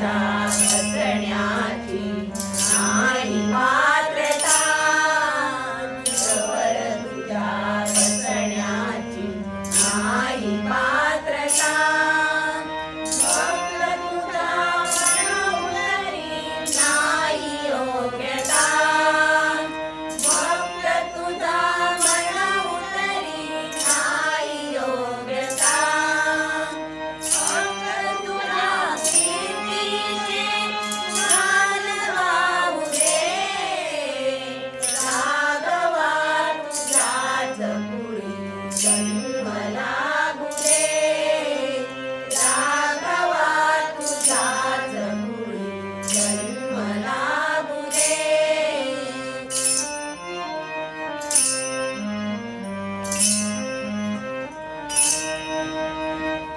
तुझ्या हसण्याची नाही पात्रता जवळ तुझ्या हसण्याची नाही पात्रता फक्त तुझा मनोदरी नाही योग्यता फक्त तुझा मनोदरी नाही योग्यता फक्त तुझ्या कीर्तीचे गान गाऊ दे राघवा तुझ्याच पुढे जन्म लागू दे राघवा तुझ्याच पुढे जन्म लागू दे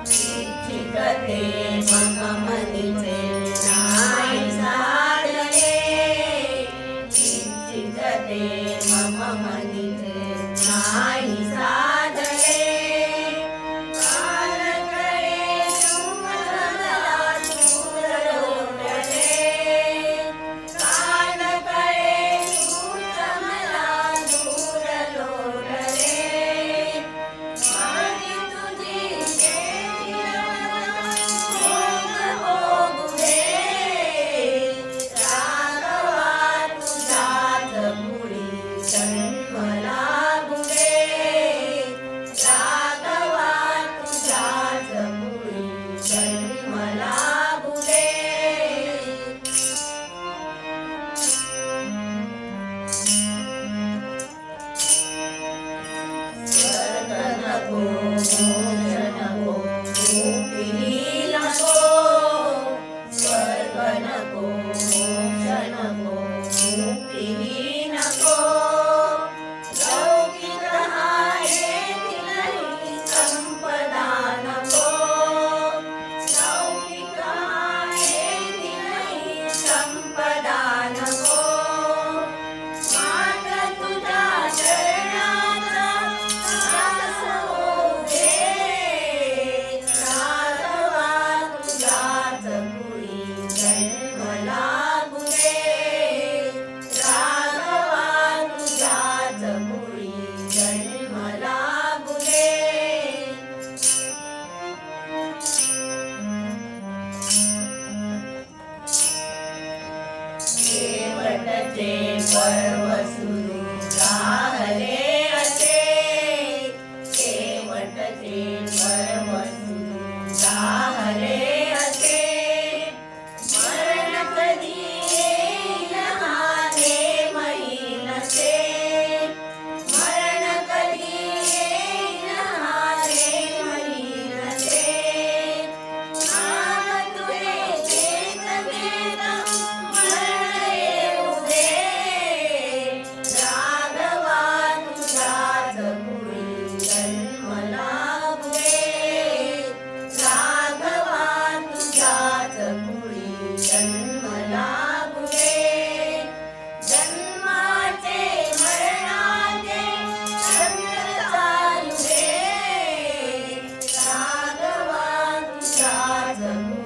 इच्छितते मग मनीचे नाही साधले इच्छितते मग मनीचे नाही साधले कालकडे तुमला दूर लोटले कालकडे तुमला दूर लोटले माझी तुझी होऊ दे राघवा तुझ्याच पुढे जन्म लागू दे राघवा तुझ्याच पुढे जन्म लागू दे स्वर्ग नको मोक्ष नको मुक्ती नको स्वर्ग नको मोक्ष नको मुक्ती नको लौकिक हायेतीलही संपदा नको लौकिक हायेतीलही संपदा नको मात्र तुझ्या चरणाचा दास होऊ दे राघवा तुझ्याच पुढे जन्म लागू दे राघवा तुझ्याच पुढे जन्म लागू दे शेवटचे पर्व सुरू राहले असे शेवटचे पर्व सुरू राहले असे मरण कधी येईल हा नेमही नसे मरण कधी येईल हा नेमही नसे नाम तुझे घेत घेत मरण येऊ दे राघवा तुझ्याच पुढे जन्म लागू दे राघवा तुझ्याच पुढे जन्म लागू दे जन्माचे मरणाचे चक्र चालू दे राघवा तुझ्याच पुढे